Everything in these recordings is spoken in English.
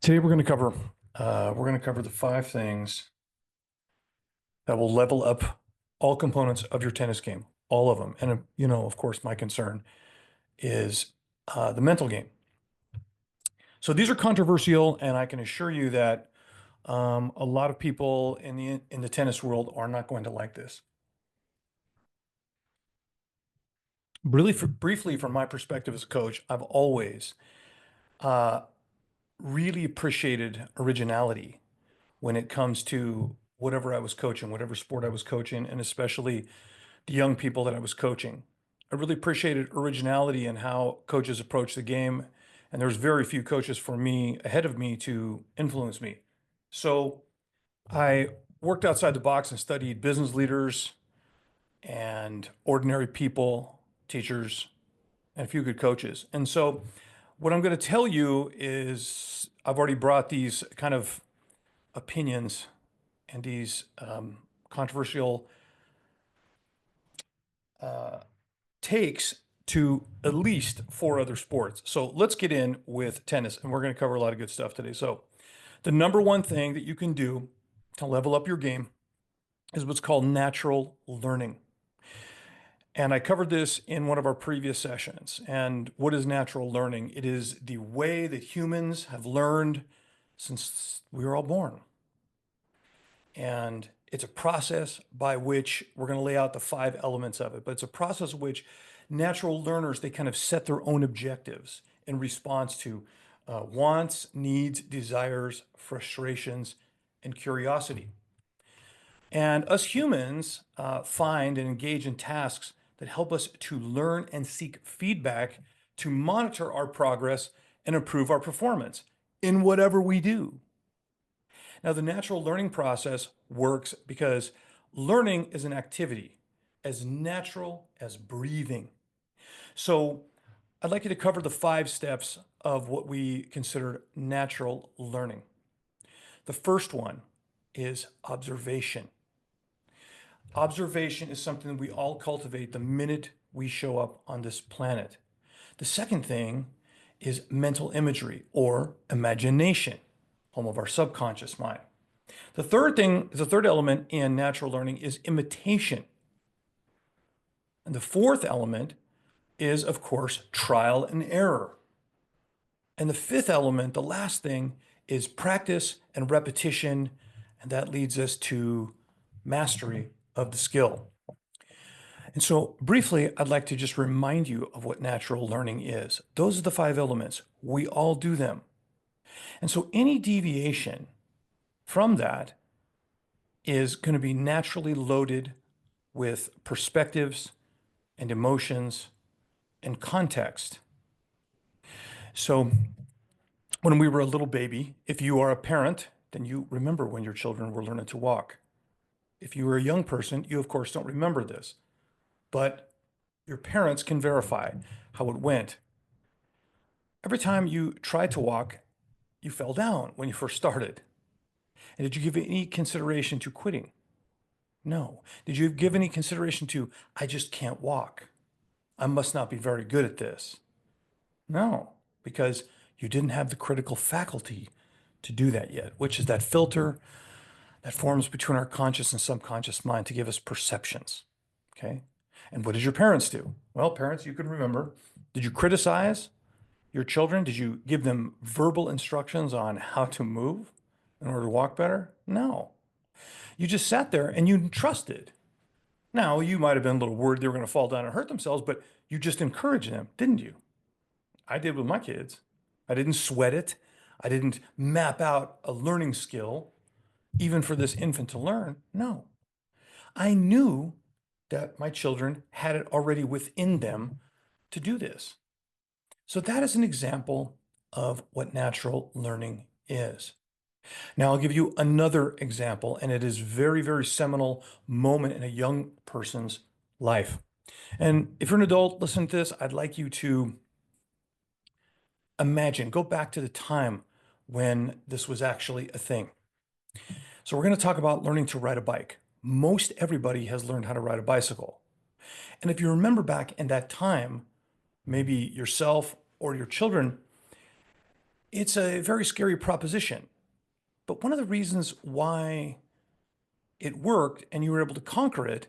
Today we're going to cover the five things that will level up all components of your tennis game, all of them. And of course, my concern is the mental game. So these are controversial, and I can assure you that a lot of people in the tennis world are not going to like this. Briefly, from my perspective as a coach, I've always uh, really appreciated originality when it comes to whatever I was coaching, whatever sport I was coaching, and especially the young people that I was coaching. I really appreciated originality in how coaches approach the game, and there's very few coaches for me ahead of me to influence me. So I worked outside the box and studied business leaders and ordinary people, teachers, and a few good coaches. And so what I'm going to tell you is I've already brought these kind of opinions and these controversial takes to at least four other sports. So let's get in with tennis, and we're going to cover a lot of good stuff today. So, the number one thing that you can do to level up your game is what's called natural learning. And I covered this in one of our previous sessions. And what is natural learning? It is the way that humans have learned since we were all born. And it's a process by which we're going to lay out the five elements of it, but it's a process in which natural learners, they kind of set their own objectives in response to wants, needs, desires, frustrations, and curiosity. And us humans find and engage in tasks that help us to learn and seek feedback to monitor our progress and improve our performance in whatever we do. Now, the natural learning process works because learning is an activity as natural as breathing. So, I'd like you to cover the five steps of what we consider natural learning. The first one is observation. Observation is something that we all cultivate the minute we show up on this planet. The second thing is mental imagery or imagination, home of our subconscious mind. The third element in natural learning is imitation. And the fourth element is, of course, trial and error. And the fifth element, the last thing, is practice and repetition. And that leads us to mastery of the skill. And so, briefly, I'd like to just remind you of what natural learning is. Those are the five elements. We all do them. And so, any deviation from that is going to be naturally loaded with perspectives and emotions and context. So, when we were a little baby, if you are a parent, then you remember when your children were learning to walk. If you were a young person, you of course don't remember this, but your parents can verify how it went. Every time you tried to walk, you fell down when you first started. And did you give any consideration to quitting? No. Did you give any consideration to, I just can't walk? I must not be very good at this? No, because you didn't have the critical faculty to do that yet, which is that filter that forms between our conscious and subconscious mind to give us perceptions. Okay. And what did your parents do? Well, parents, you can remember. Did you criticize your children? Did you give them verbal instructions on how to move in order to walk better? No. You just sat there and you trusted. Now, you might have been a little worried they were going to fall down and hurt themselves, but you just encouraged them, didn't you? I did with my kids. I didn't sweat it. I didn't map out a learning skill, even for this infant to learn. No. I knew that my children had it already within them to do this. So that is an example of what natural learning is. Now, I'll give you another example, and it is very, very seminal moment in a young person's life. And if you're an adult, listen to this. I'd like you to imagine, go back to the time when this was actually a thing. So we're going to talk about learning to ride a bike. Most everybody has learned how to ride a bicycle. And if you remember back in that time, maybe yourself or your children, It's a very scary proposition. But one of the reasons why it worked and you were able to conquer it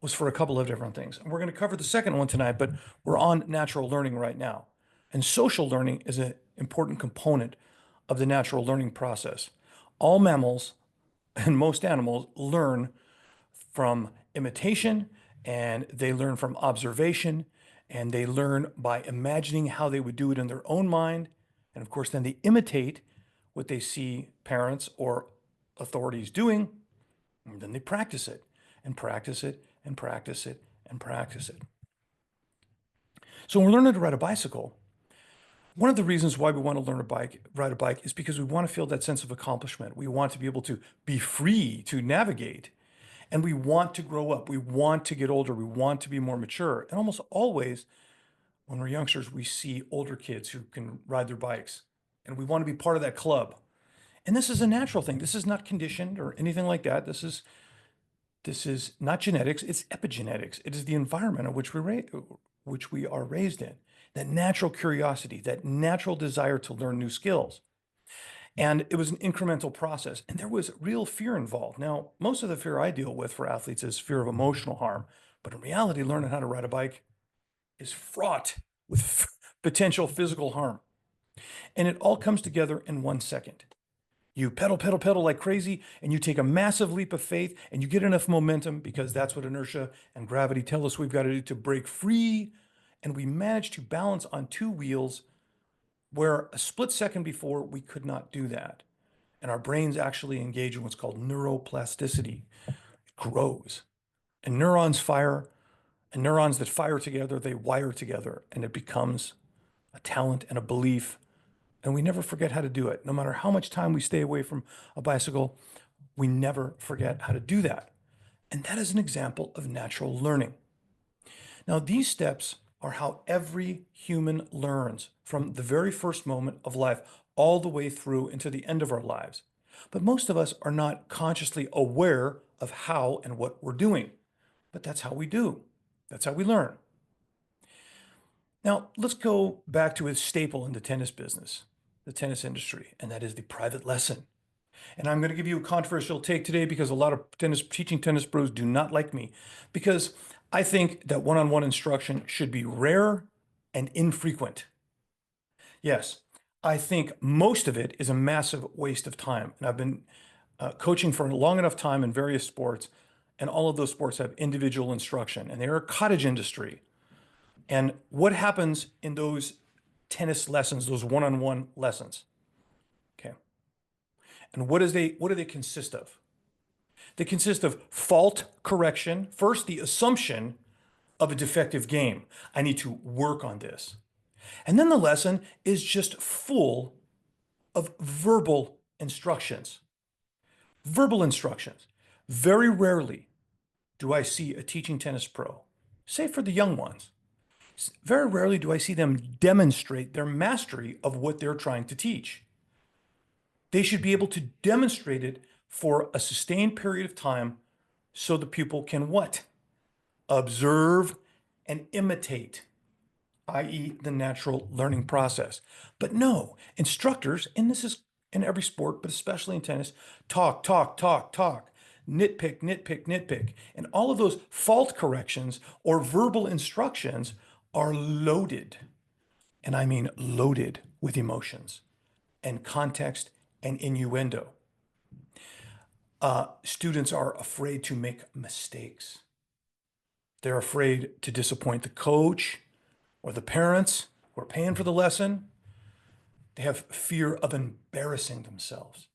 was for a couple of different things. And we're going to cover the second one tonight, but we're on natural learning right now. And social learning is an important component of the natural learning process. All mammals and most animals learn from imitation, and they learn from observation, and they learn by imagining how they would do it in their own mind. And of course, then they imitate what they see parents or authorities doing, and then they practice it and practice it and practice it and practice it. So when we're learning to ride a bicycle, one of the reasons why we want to ride a bike is because we want to feel that sense of accomplishment. We want to be able to be free to navigate, and we want to grow up. We want to get older. We want to be more mature. And almost always, when we're youngsters, we see older kids who can ride their bikes, and we want to be part of that club. And this is a natural thing. This is not conditioned or anything like that. This is not genetics, it's epigenetics. It is the environment in which we are raised in. That natural curiosity, that natural desire to learn new skills. And it was an incremental process, and there was real fear involved. Now, most of the fear I deal with for athletes is fear of emotional harm, but in reality, learning how to ride a bike is fraught with potential physical harm. And it all comes together in 1 second. You pedal, pedal, pedal like crazy, and you take a massive leap of faith, and you get enough momentum because that's what inertia and gravity tell us we've got to do to break free. And we manage to balance on two wheels where a split second before we could not do that. And our brains actually engage in what's called neuroplasticity. It grows. And neurons fire, and neurons that fire together, they wire together, and it becomes a talent and a belief, and we never forget how to do it. No matter how much time we stay away from a bicycle, we never forget how to do that. And that is an example of natural learning. Now, these steps are how every human learns from the very first moment of life all the way through into the end of our lives. But most of us are not consciously aware of how and what we're doing. But that's how we do. That's how we learn. Now, let's go back to a staple in the tennis business, the tennis industry, and that is the private lesson. And I'm going to give you a controversial take today because a lot of teaching tennis pros do not like me, because I think that one-on-one instruction should be rare and infrequent. Yes, I think most of it is a massive waste of time. And I've been coaching for a long enough time in various sports, and all of those sports have individual instruction, and they're a cottage industry. And what happens in those tennis lessons, those one-on-one lessons? Okay. And what do they consist of? They consist of fault correction. First, the assumption of a defective game. I need to work on this. And then the lesson is just full of verbal instructions. Verbal instructions. Very rarely do I see a teaching tennis pro, say for the young ones, very rarely do I see them demonstrate their mastery of what they're trying to teach. They should be able to demonstrate it for a sustained period of time so the pupil can what? Observe and imitate, i.e., the natural learning process. But no, instructors, and this is in every sport, but especially in tennis, talk, talk, talk, talk, nitpick, nitpick, nitpick. And all of those fault corrections or verbal instructions are loaded, and I mean loaded with emotions and context and innuendo. Students are afraid to make mistakes. They're afraid to disappoint the coach or the parents who are paying for the lesson. They have fear of embarrassing themselves.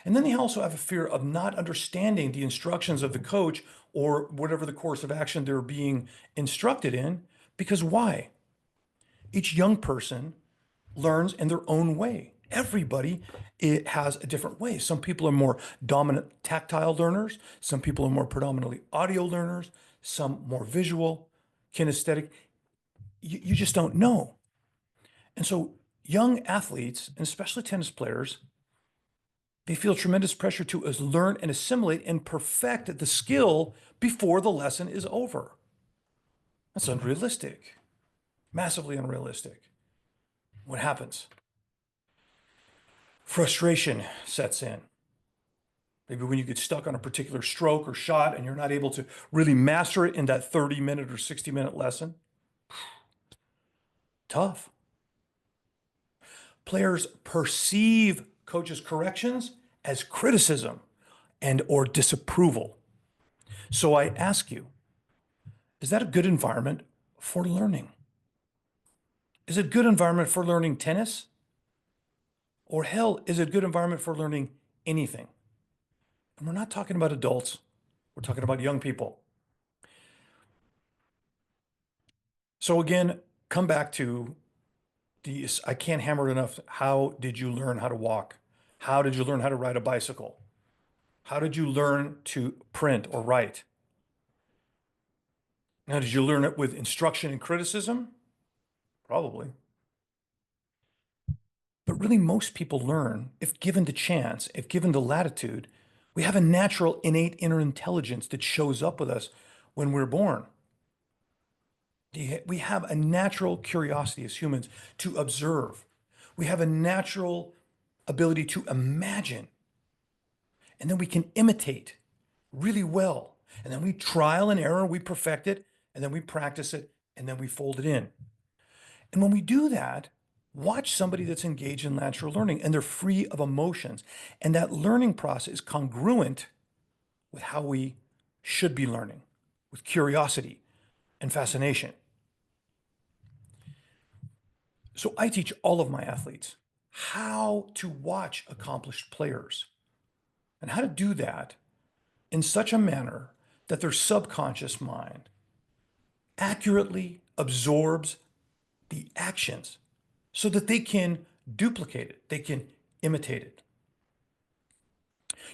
And then they also have a fear of not understanding the instructions of the coach or whatever the course of action they're being instructed in. Because why? Each young person learns in their own way. Everybody has a different way. Some people are more dominant tactile learners. Some people are more predominantly audio learners. Some more visual, kinesthetic. You just don't know. And so young athletes, and especially tennis players, they feel tremendous pressure to learn and assimilate and perfect the skill before the lesson is over. That's unrealistic, massively unrealistic. What happens? Frustration sets in. Maybe when you get stuck on a particular stroke or shot and you're not able to really master it in that 30-minute or 60-minute lesson. Tough. Players perceive coaches' corrections as criticism and or disapproval. So I ask you, is that a good environment for learning? Is it a good environment for learning tennis? Or hell, is it a good environment for learning anything? And we're not talking about adults. We're talking about young people. So again, come back to these. I can't hammer it enough. How did you learn how to walk? How did you learn how to ride a bicycle? How did you learn to print or write? Now, did you learn it with instruction and criticism? Probably. But really, most people learn, if given the chance, if given the latitude, we have a natural, innate inner intelligence that shows up with us when we're born. We have a natural curiosity as humans to observe. We have a natural ability to imagine. And then we can imitate really well. And then we trial and error, we perfect it, and then we practice it, and then we fold it in. And when we do that, watch somebody that's engaged in natural learning and they're free of emotions. And that learning process is congruent with how we should be learning, with curiosity and fascination. So I teach all of my athletes how to watch accomplished players and how to do that in such a manner that their subconscious mind accurately absorbs the actions so that they can duplicate it, they can imitate it.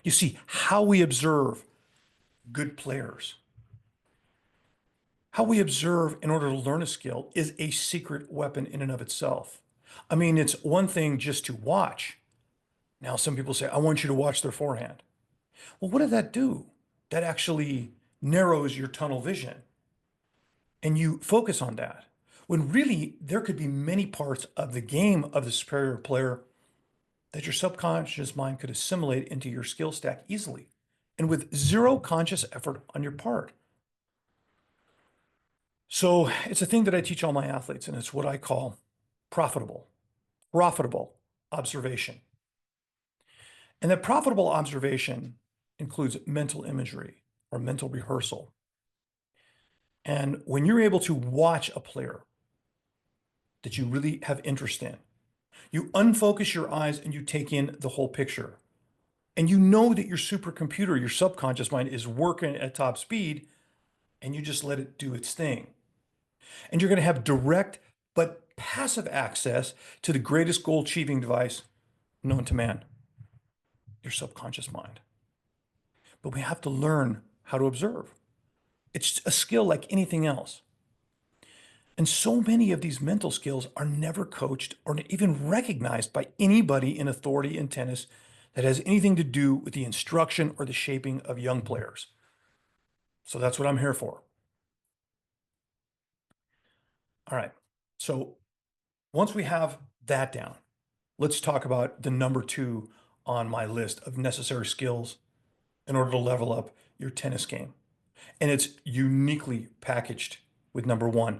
You see, how we observe good players, how we observe in order to learn a skill is a secret weapon in and of itself. I mean, it's one thing just to watch. Now, some people say, I want you to watch their forehand. Well, what did that do? That actually narrows your tunnel vision and you focus on that. When really there could be many parts of the game of the superior player that your subconscious mind could assimilate into your skill stack easily and with zero conscious effort on your part. So it's a thing that I teach all my athletes, and it's what I call profitable observation. And that profitable observation includes mental imagery or mental rehearsal. And when you're able to watch a player that you really have interest in, you unfocus your eyes and you take in the whole picture. And you know that your supercomputer, your subconscious mind, is working at top speed, and you just let it do its thing. And you're going to have direct but passive access to the greatest goal achieving device known to man, your subconscious mind. But we have to learn how to observe. It's a skill like anything else. And so many of these mental skills are never coached or even recognized by anybody in authority in tennis that has anything to do with the instruction or the shaping of young players. So that's what I'm here for. All right. So once we have that down, let's talk about the number two on my list of necessary skills in order to level up your tennis game. And it's uniquely packaged with number one.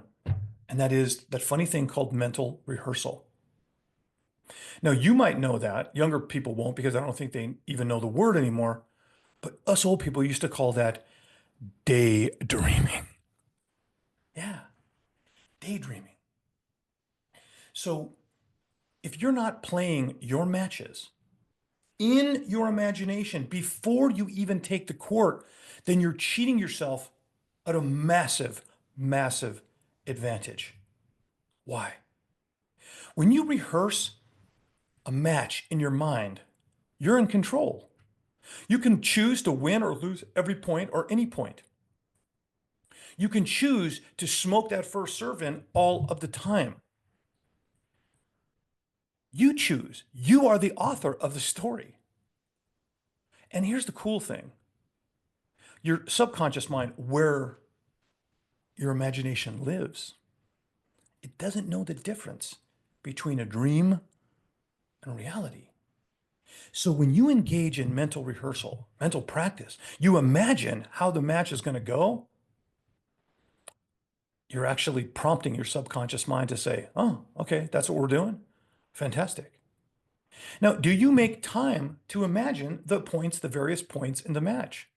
And that is that funny thing called mental rehearsal. Now, you might know that. Younger people won't because I don't think they even know the word anymore. But us old people used to call that daydreaming. Yeah, daydreaming. So if you're not playing your matches in your imagination before you even take the court, then you're cheating yourself at a massive, massive advantage. Why? When you rehearse a match in your mind, you're in control. You can choose to win or lose every point or any point. You can choose to smoke that first serve in all of the time. You choose. You are the author of the story. And here's the cool thing. Your subconscious mind, where your imagination lives, it doesn't know the difference between a dream and reality. So when you engage in mental rehearsal, mental practice, you imagine how the match is going to go. You're actually prompting your subconscious mind to say, oh, okay, that's what we're doing. Fantastic. Now, do you make time to imagine the various points in the match?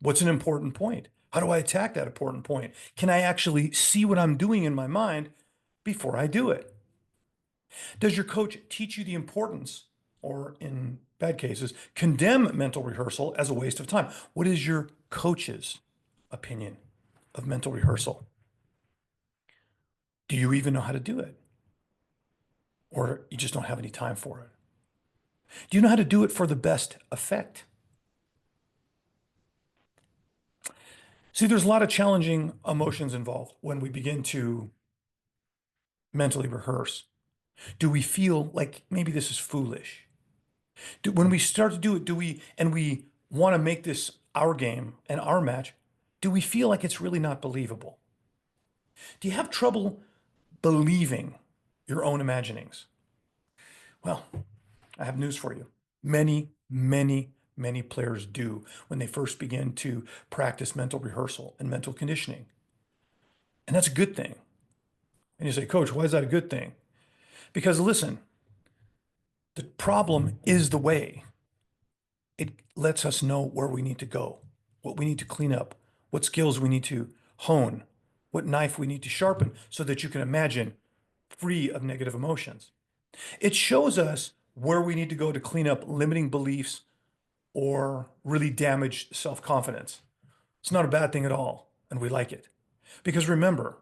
What's an important point? How do I attack that important point? Can I actually see what I'm doing in my mind before I do it? Does your coach teach you the importance, or in bad cases, condemn mental rehearsal as a waste of time? What is your coach's opinion of mental rehearsal? Do you even know how to do it? Or you just don't have any time for it? Do you know how to do it for the best effect? See, there's a lot of challenging emotions involved when we begin to mentally rehearse. Do we feel like maybe this is foolish? When we start to do it, and we want to make this our game and our match, do we feel like it's really not believable? Do you have trouble believing your own imaginings? Well, I have news for you. Many players do when they first begin to practice mental rehearsal and mental conditioning. And that's a good thing. And you say, Coach, why is that a good thing? Because listen, the problem is the way. It lets us know where we need to go, what we need to clean up, what skills we need to hone, what knife we need to sharpen so that you can imagine free of negative emotions. It shows us where we need to go to clean up limiting beliefs or really damaged self-confidence. It's not a bad thing at all, and we like it. Because remember,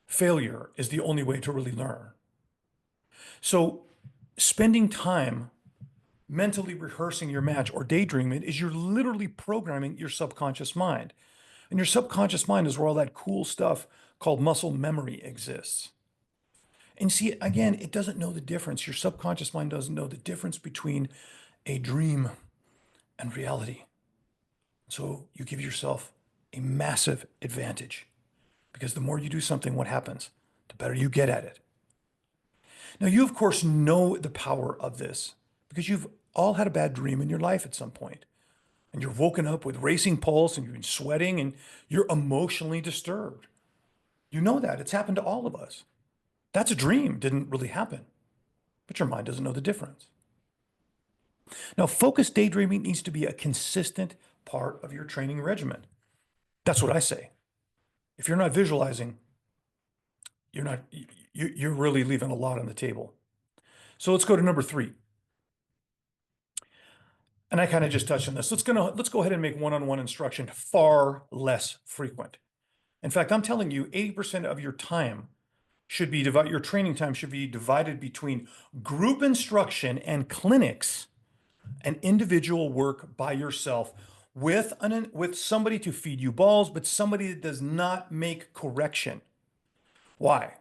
failure is the only way to really learn. So spending time mentally rehearsing your match or daydreaming is you're literally programming your subconscious mind. And your subconscious mind is where all that cool stuff called muscle memory exists. And see, again, it doesn't know the difference. Your subconscious mind doesn't know the difference between a dream and reality. So you give yourself a massive advantage because the more you do something, what happens? The better you get at it. Now, you, of course, know the power of this because you've all had a bad dream in your life at some point, and you're woken up with racing pulse and you've been sweating and you're emotionally disturbed. You know that. It's happened to all of us. That's a dream, didn't really happen, but your mind doesn't know the difference. Now, focused daydreaming needs to be a consistent part of your training regimen. That's what I say. If you're not visualizing, you're not, you're really leaving a lot on the table. So let's go to number 3. And I kind of just touched on this. Let's go ahead and make one-on-one instruction far less frequent. In fact, I'm telling you, 80% of your time should be divided, your training time should be divided between group instruction and clinics and individual work by yourself with somebody to feed you balls, but somebody that does not make correction. Why?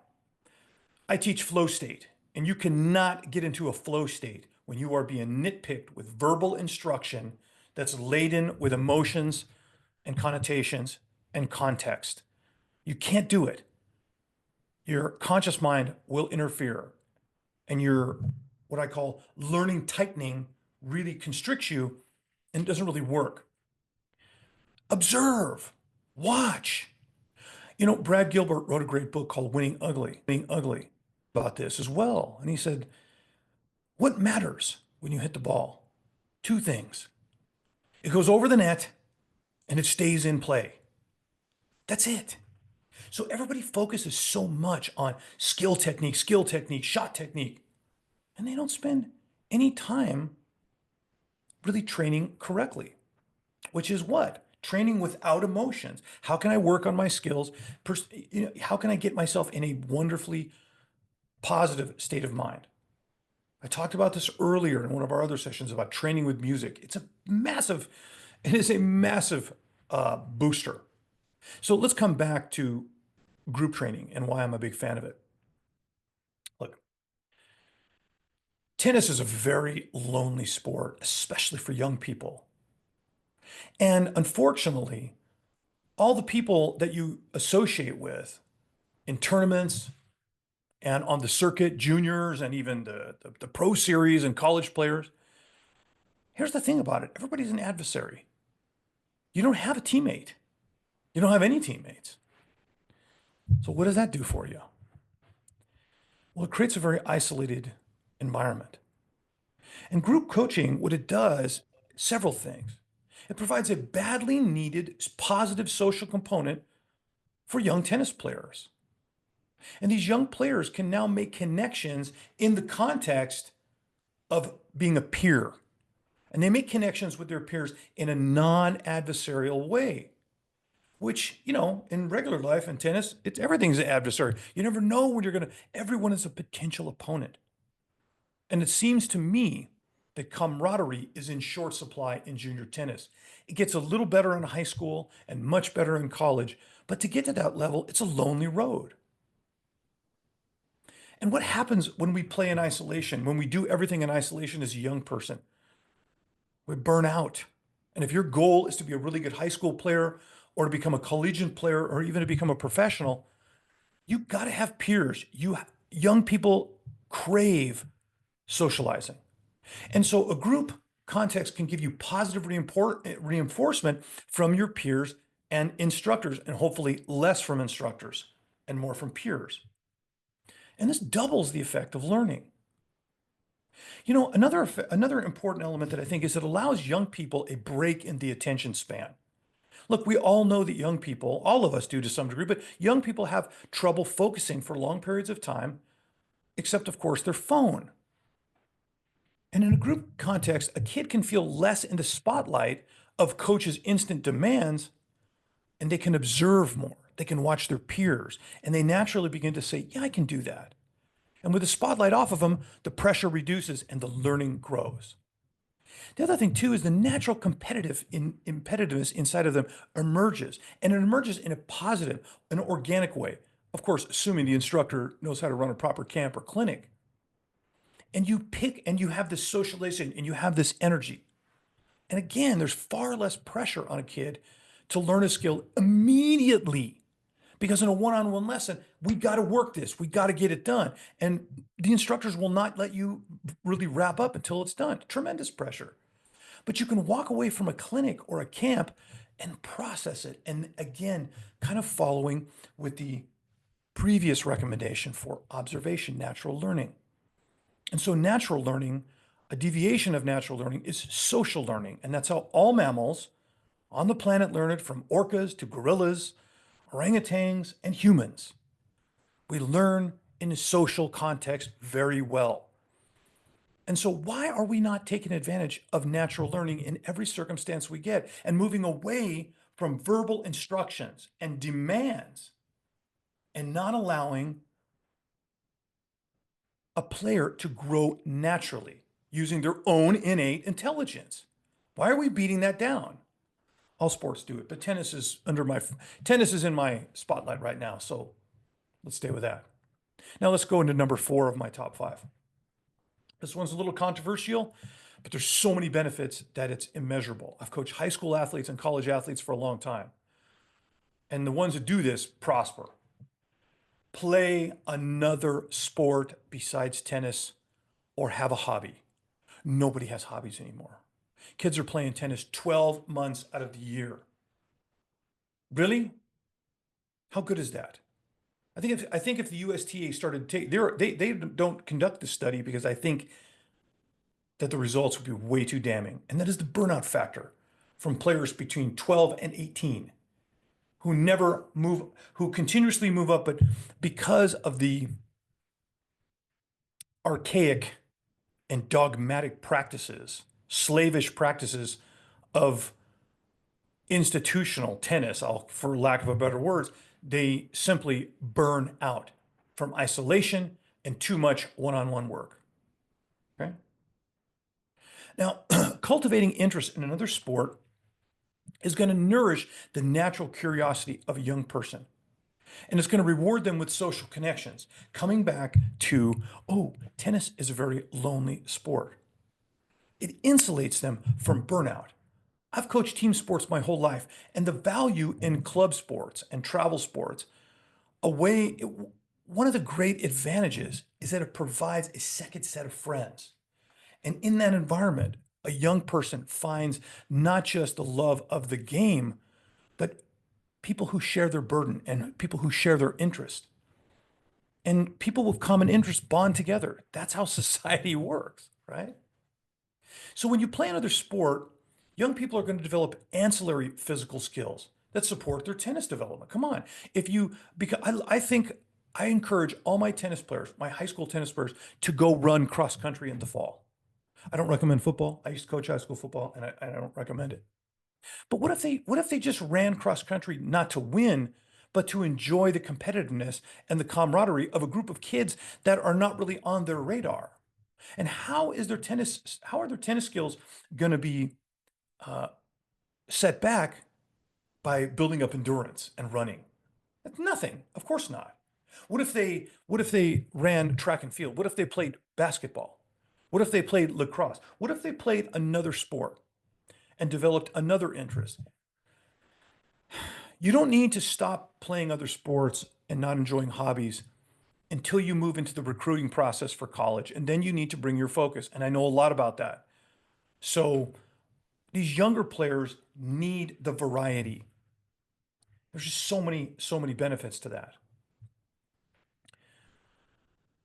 I teach flow state, and you cannot get into a flow state when you are being nitpicked with verbal instruction that's laden with emotions and connotations and context. You can't do it. Your conscious mind will interfere, and your what I call learning tightening really constricts you and doesn't really work. Observe, watch. Brad Gilbert wrote a great book called Winning Ugly about this as well. And he said, what matters when you hit the ball? 2 things. It goes over the net and it stays in play. That's it. So everybody focuses so much on skill technique, shot technique, and they don't spend any time really training correctly, which is what? Training without emotions. How can I work on my skills? How can I get myself in a wonderfully positive state of mind? I talked about this earlier in one of our other sessions about training with music. It is a massive booster. So let's come back to group training and why I'm a big fan of it. Look, tennis is a very lonely sport, especially for young people. And unfortunately, all the people that you associate with in tournaments and on the circuit, juniors and even the pro series and college players. Here's the thing about it. Everybody's an adversary. You don't have a teammate. You don't have any teammates. So what does that do for you? Well, it creates a very isolated environment. And group coaching, what it does, several things. It provides a badly needed positive social component for young tennis players. And these young players can now make connections in the context of being a peer. And they make connections with their peers in a non-adversarial way, which, in regular life in tennis, everything's an adversary. You never know when everyone is a potential opponent. And it seems to me that camaraderie is in short supply in junior tennis. It gets a little better in high school and much better in college, but to get to that level, it's a lonely road. And what happens when we play in isolation, when we do everything in isolation as a young person? We burn out. And if your goal is to be a really good high school player or to become a collegiate player or even to become a professional, you got to have peers. Young people crave socializing. And so a group context can give you positive reinforcement from your peers and instructors, and hopefully less from instructors and more from peers. And this doubles the effect of learning. Another important element that I think is it allows young people a break in the attention span. Look, we all know that young people, all of us do to some degree, but young people have trouble focusing for long periods of time, except, of course, their phone. And in a group context, a kid can feel less in the spotlight of coaches' instant demands, and they can observe more. They can watch their peers, and they naturally begin to say, yeah, I can do that. And with the spotlight off of them, the pressure reduces and the learning grows. The other thing, too, is the natural competitiveness inside of them emerges, and it emerges in a positive, an organic way. Of course, assuming the instructor knows how to run a proper camp or clinic. And you pick and you have this socialization and you have this energy. And again, there's far less pressure on a kid to learn a skill immediately because in a one-on-one lesson, we got to work this, we got to get it done. And the instructors will not let you really wrap up until it's done. Tremendous pressure. But you can walk away from a clinic or a camp and process it. And again, kind of following with the previous recommendation for observation, natural learning. And so natural learning, a deviation of natural learning is social learning. And that's how all mammals on the planet learn it, from orcas to gorillas, orangutans, and humans. We learn in a social context very well. And so why are we not taking advantage of natural learning in every circumstance we get and moving away from verbal instructions and demands and not allowing a player to grow naturally using their own innate intelligence? Why are we beating that down? All sports do it, but tennis is in my spotlight right now, so let's stay with that. Now let's go into number 4 of my top 5. This one's a little controversial, but there's so many benefits that it's immeasurable. I've coached high school athletes and college athletes for a long time, and the ones that do this prosper. Play another sport besides tennis or have a hobby. Nobody has hobbies anymore. Kids are playing tennis 12 months out of the year. Really? How good is that? I think if the USTA started they don't conduct this study because I think that the results would be way too damning. And that is the burnout factor from players between 12 and 18 who never move, who continuously move up, but because of the archaic and dogmatic practices, slavish practices of institutional tennis, for lack of a better words, they simply burn out from isolation and too much one-on-one work. Okay. Now, cultivating interest in another sport is going to nourish the natural curiosity of a young person. And it's going to reward them with social connections. Coming back to, oh, tennis is a very lonely sport. It insulates them from burnout. I've coached team sports my whole life, and the value in club sports and travel sports, away One of the great advantages is that it provides a second set of friends. And in that environment, a young person finds not just the love of the game, but people who share their burden and people who share their interest. And people with common interests bond together. That's how society works, right? So when you play another sport, young people are going to develop ancillary physical skills that support their tennis development. Come on. If you, because I think I encourage all my tennis players, my high school tennis players, to go run cross country in the fall. I don't recommend football. I used to coach high school football and I don't recommend it. But what if they just ran cross country not to win, but to enjoy the competitiveness and the camaraderie of a group of kids that are not really on their radar? And how are their tennis skills going to be uh, set back by building up endurance and running? Nothing. Of course not. What if they ran track and field? What if they played basketball? What if they played lacrosse? What if they played another sport and developed another interest? You don't need to stop playing other sports and not enjoying hobbies until you move into the recruiting process for college. And then you need to bring your focus. And I know a lot about that. So these younger players need the variety. There's just so many benefits to that.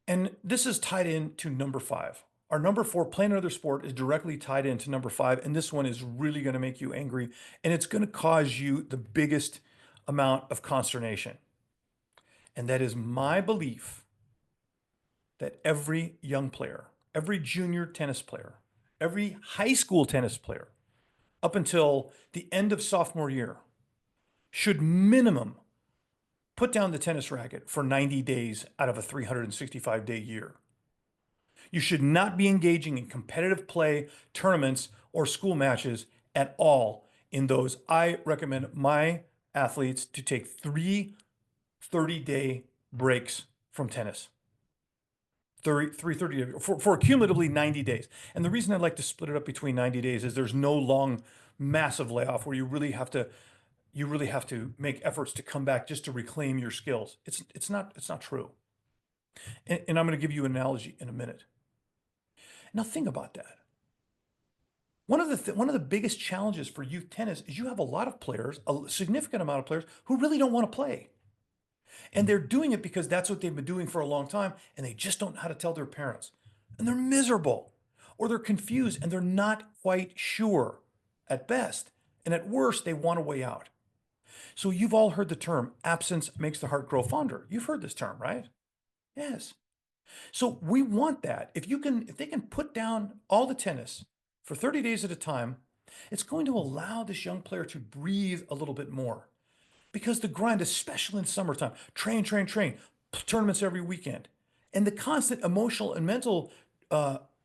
And this is tied into number five. Our number four, playing another sport, is directly tied into number five. And this one is really going to make you angry. And it's going to cause you the biggest amount of consternation. And that is my belief that every young player, every junior tennis player, every high school tennis player, up until the end of sophomore year, should minimum put down the tennis racket for 90 days out of a 365-day year. You should not be engaging in competitive play, tournaments, or school matches at all in those. I recommend my athletes to take 30-day breaks from tennis. 30 for cumulatively 90 days. And the reason I like to split it up between 90 days is there's no long, massive layoff where you really have to make efforts to come back just to reclaim your skills. It's not true. And I'm going to give you an analogy in a minute. Now think about that. One of the biggest challenges for youth tennis is you have a lot of players, a significant amount of players who really don't want to play. And they're doing it because that's what they've been doing for a long time, and they just don't know how to tell their parents. And they're miserable, or they're confused, and they're not quite sure at best. And at worst, they want a way out. So you've all heard the term absence makes the heart grow fonder. You've heard this term, right? Yes. So we want that. If they can put down all the tennis for 30 days at a time, it's going to allow this young player to breathe a little bit more. Because the grind, especially in summertime, train, train, train, tournaments every weekend, and the constant emotional and mental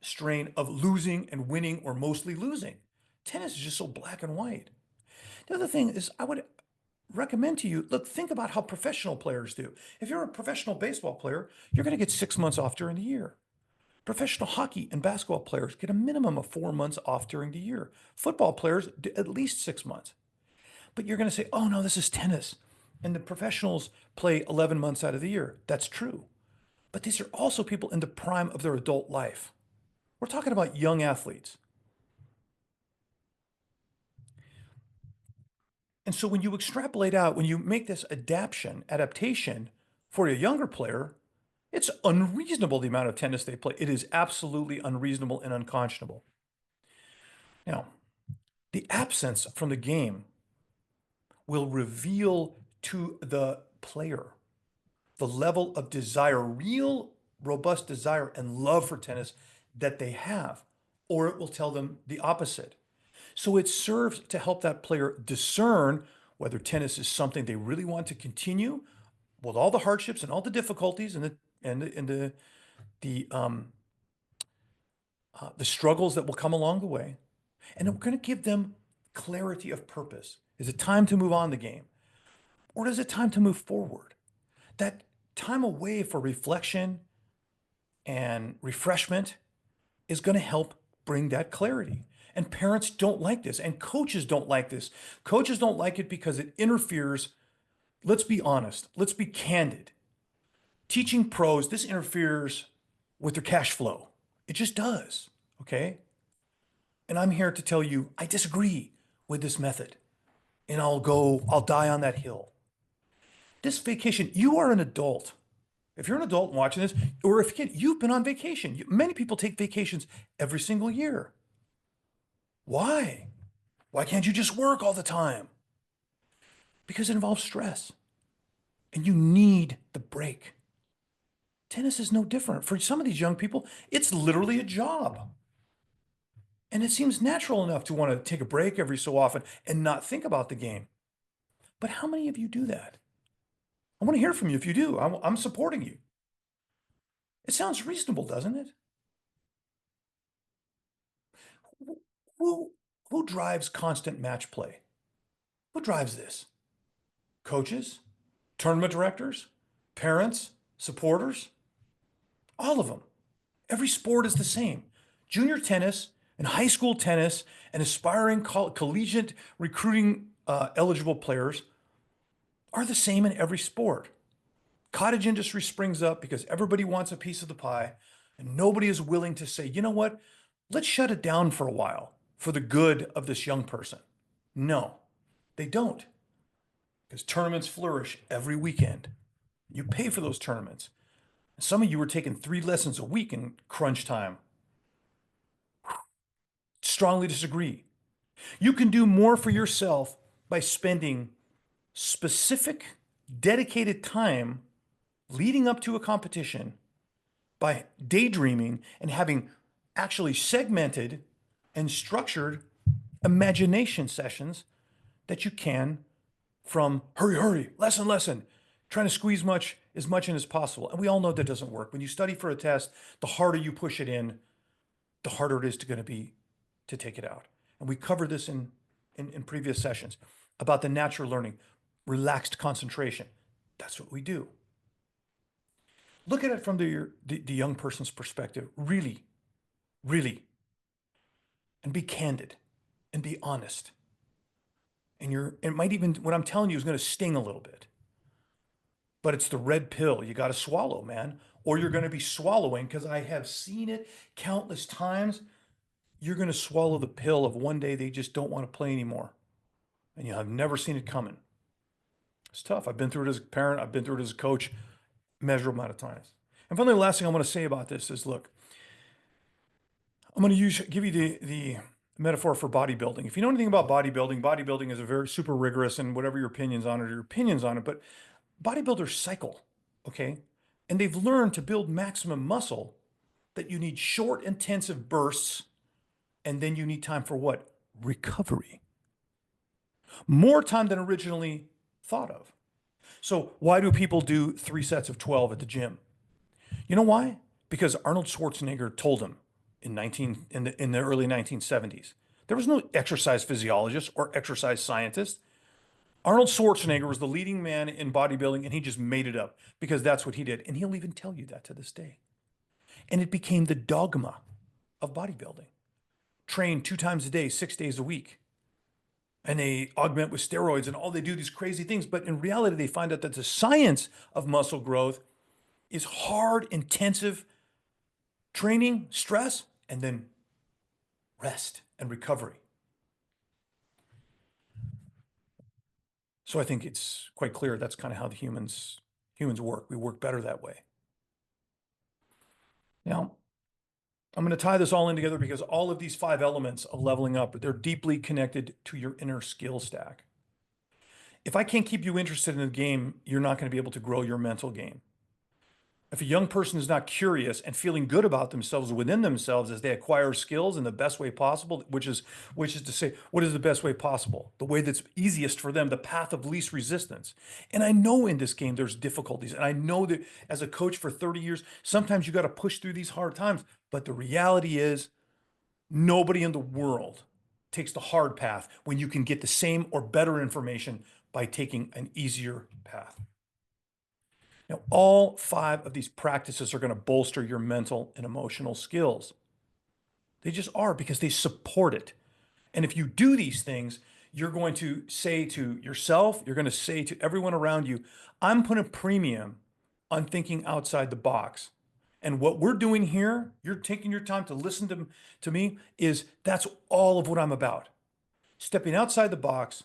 strain of losing and winning or mostly losing. Tennis is just so black and white. The other thing is, I would recommend to you, look, think about how professional players do. If you're a professional baseball player, you're going to get 6 months off during the year. Professional hockey and basketball players get a minimum of 4 months off during the year. Football players, at least 6 months. But you're going to say, oh no, this is tennis. And the professionals play 11 months out of the year. That's true. But these are also people in the prime of their adult life. We're talking about young athletes. And so when you extrapolate out, when you make this adaptation for a younger player, it's unreasonable the amount of tennis they play. It is absolutely unreasonable and unconscionable. Now, the absence from the game will reveal to the player the level of desire, real robust desire and love for tennis that they have, or it will tell them the opposite. So it serves to help that player discern whether tennis is something they really want to continue with all the hardships and all the difficulties and the struggles that will come along the way. And we're going to give them clarity of purpose. Is it time to move on the game? Or is it time to move forward? That time away for reflection and refreshment is going to help bring that clarity. And parents don't like this, and coaches don't like this. Coaches don't like it because it interferes. Let's be honest, let's be candid. Teaching pros, this interferes with their cash flow. It just does. Okay. And I'm here to tell you, I disagree with this method. And I'll die on that hill. This vacation, you are an adult. If you're an adult watching this, or if you've been on vacation. Many people take vacations every single year. Why? Why can't you just work all the time? Because it involves stress and you need the break. Tennis is no different. For some of these young people, it's literally a job. And it seems natural enough to want to take a break every so often and not think about the game. But how many of you do that? I want to hear from you if you do. I'm supporting you. It sounds reasonable, doesn't it? Who, who drives constant match play? Who drives this? Coaches, tournament directors, parents, supporters, all of them. Every sport is the same. Junior tennis and high school tennis and aspiring collegiate recruiting eligible players are the same in every sport. Cottage industry springs up because everybody wants a piece of the pie and nobody is willing to say, you know what? Let's shut it down for a while for the good of this young person. No, they don't, because tournaments flourish every weekend. You pay for those tournaments. Some of you are taking 3 lessons a week in crunch time. Strongly disagree. You can do more for yourself by spending specific, dedicated time leading up to a competition, by daydreaming and having actually segmented and structured imagination sessions that you can from hurry, hurry, lesson, lesson, trying to squeeze as much in as possible. And we all know that doesn't work. When you study for a test, the harder you push it in, the harder it is going to be to take it out. And we covered this in previous sessions about the natural learning, relaxed concentration. That's what we do. Look at it from the young person's perspective, really, really, and be candid and be honest. And it might even, what I'm telling you is going to sting a little bit, but it's the red pill you got to swallow, man, or you're going to be swallowing, because I have seen it countless times. You're going to swallow the pill of one day they just don't want to play anymore. And you have never seen it coming. It's tough. I've been through it as a parent. I've been through it as a coach, measurable amount of times. And finally, the last thing I want to say about this is, look, I'm going to give you the metaphor for bodybuilding. If you know anything about bodybuilding, bodybuilding is a very super rigorous, and whatever your opinions on it, are your opinions on it, but bodybuilders cycle, okay? And they've learned to build maximum muscle that you need short, intensive bursts, and then you need time for what? Recovery. More time than originally thought of. So why do people do 3 sets of 12 at the gym? You know why? Because Arnold Schwarzenegger told him in the early 1970s. There was no exercise physiologist or exercise scientist. Arnold Schwarzenegger was the leading man in bodybuilding, and he just made it up because that's what he did. And he'll even tell you that to this day. And it became the dogma of bodybuilding. Train 2 times a day, 6 days a week. And they augment with steroids and all they do these crazy things. But in reality, they find out that the science of muscle growth is hard, intensive training, stress, and then rest and recovery. So I think it's quite clear that's kind of how the humans work. We work better that way. Now, I'm going to tie this all in together because all of these 5 elements of leveling up, they're deeply connected to your inner skill stack. If I can't keep you interested in the game, you're not going to be able to grow your mental game. If a young person is not curious and feeling good about themselves within themselves as they acquire skills in the best way possible, which is to say, what is the best way possible? The way that's easiest for them, the path of least resistance. And I know in this game there's difficulties. And I know that as a coach for 30 years, sometimes you got to push through these hard times. But the reality is nobody in the world takes the hard path when you can get the same or better information by taking an easier path. Now, all 5 of these practices are going to bolster your mental and emotional skills. They just are, because they support it. And if you do these things, you're going to say to yourself, you're going to say to everyone around you, I'm putting a premium on thinking outside the box. And what we're doing here, you're taking your time to listen to me, is that's all of what I'm about. Stepping outside the box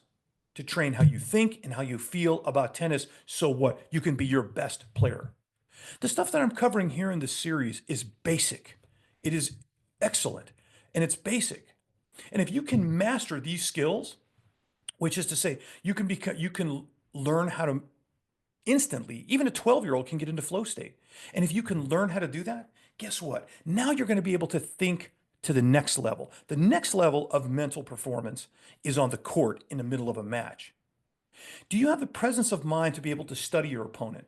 to train how you think and how you feel about tennis. So what? You can be your best player. The stuff that I'm covering here in this series is basic. It is excellent and it's basic. And if you can master these skills, which is to say, you can learn how to instantly, even a 12-year-old can get into flow state. And if you can learn how to do that, guess what? Now you're going to be able to think to the next level. The next level of mental performance is on the court in the middle of a match. Do you have the presence of mind to be able to study your opponent?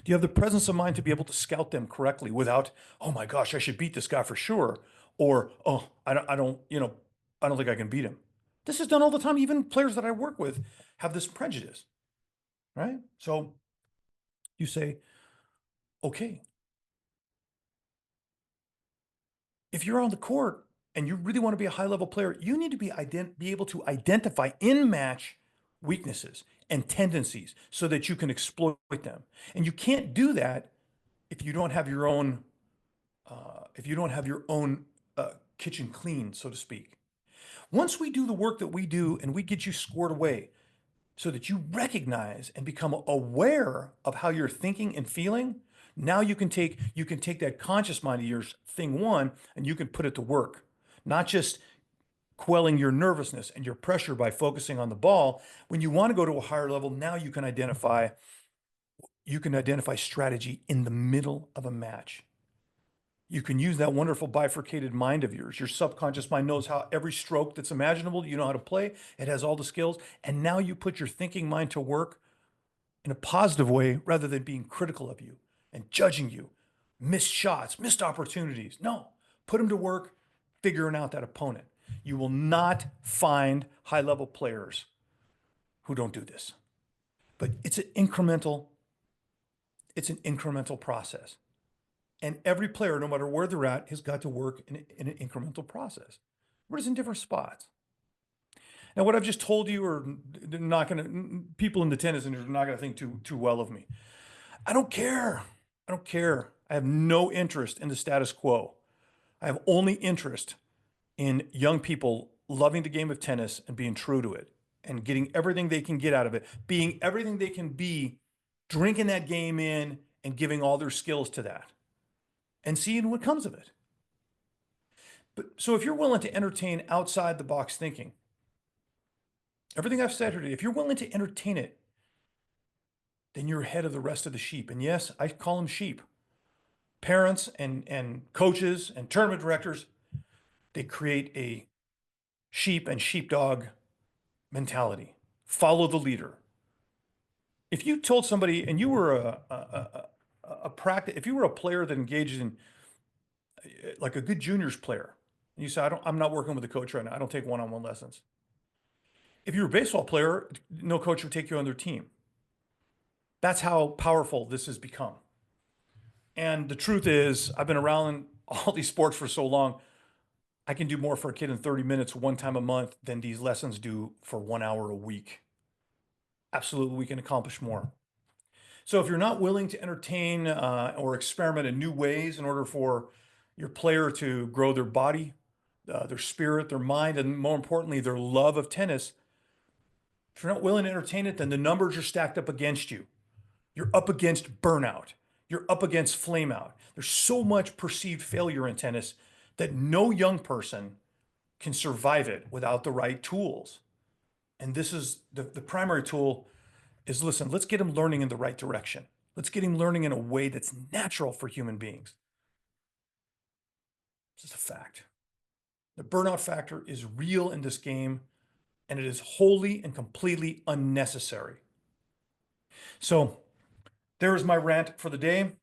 Do you have the presence of mind to be able to scout them correctly without, oh my gosh, I should beat this guy for sure, or oh, I don't think I can beat him. This is done all the time. Even players that I work with have this prejudice, right? So you say, okay, if you're on the court and you really want to be a high level player, you need to be able to identify in match weaknesses and tendencies so that you can exploit them. And you can't do that if you don't have your own kitchen clean, so to speak. Once we do the work that we do and we get you squared away so that you recognize and become aware of how you're thinking and feeling, now you can take that conscious mind of yours, thing one, and you can put it to work. Not just quelling your nervousness and your pressure by focusing on the ball. When you want to go to a higher level, now you can identify strategy in the middle of a match. You can use that wonderful bifurcated mind of yours. Your subconscious mind knows how every stroke that's imaginable, you know how to play. It has all the skills. And now you put your thinking mind to work in a positive way rather than being critical of you and judging you. Missed shots, missed opportunities. No, put them to work figuring out that opponent. You will not find high level players who don't do this. But it's an incremental process. And every player, no matter where they're at, has got to work in an incremental process. We're just in different spots. Now, what I've just told you are not going to, people in the tennis industry are not going to think too well of me. I don't care. I don't care. I have no interest in the status quo. I have only interest in young people loving the game of tennis and being true to it and getting everything they can get out of it, being everything they can be, drinking that game in and giving all their skills to that and seeing what comes of it. But so if you're willing to entertain outside the box thinking, everything I've said here today, if you're willing to entertain it, then you're ahead of the rest of the sheep. And yes, I call them sheep. Parents and coaches and tournament directors, they create a sheep and sheepdog mentality. Follow the leader. If you told somebody and you were if you were a player that engaged in like a good juniors player, and you say, I'm not working with a coach right now. I don't take one-on-one lessons. If you're a baseball player, no coach would take you on their team. That's how powerful this has become. And the truth is, I've been around all these sports for so long. I can do more for a kid in 30 minutes one time a month than these lessons do for 1 hour a week. Absolutely, we can accomplish more. So if you're not willing to entertain or experiment in new ways in order for your player to grow their body, their spirit, their mind, and more importantly, their love of tennis, if you're not willing to entertain it, then the numbers are stacked up against you. You're up against burnout. You're up against flame out. There's so much perceived failure in tennis that no young person can survive it without the right tools. And this is the primary tool is listen, let's get him learning in the right direction. Let's get him learning in a way that's natural for human beings. This is a fact. The burnout factor is real in this game, and it is wholly and completely unnecessary. So there is my rant for the day.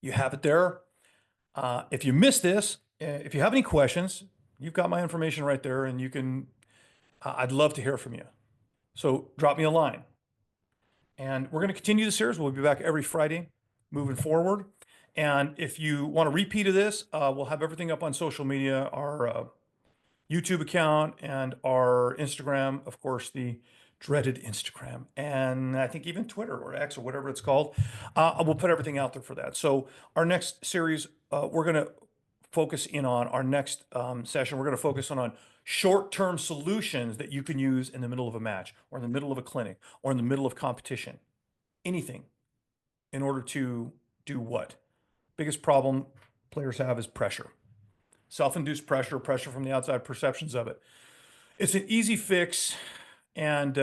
You have it there. If you missed this, if you have any questions, you've got my information right there, and I'd love to hear from you. So drop me a line. And we're going to continue the series. We'll be back every Friday moving forward. And if you want a repeat of this, we'll have everything up on social media, our YouTube account and our Instagram, of course, the dreaded Instagram, and I think even Twitter or X or whatever it's called. We'll put everything out there for that. So our next series, we're going to focus in on our next session. We're going to focus on short-term solutions that you can use in the middle of a match or in the middle of a clinic or in the middle of competition. Anything in order to do what? Biggest problem players have is pressure. Self-induced pressure, pressure from the outside, perceptions of it. It's an easy fix, and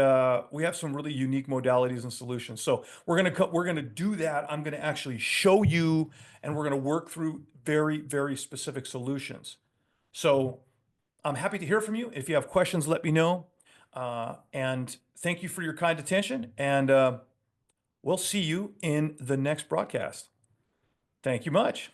we have some really unique modalities and solutions. So we're gonna do that. I'm gonna actually show you, and we're gonna work through very, very specific solutions. So I'm happy to hear from you. If you have questions, let me know. And thank you for your kind attention. And we'll see you in the next broadcast. Thank you much.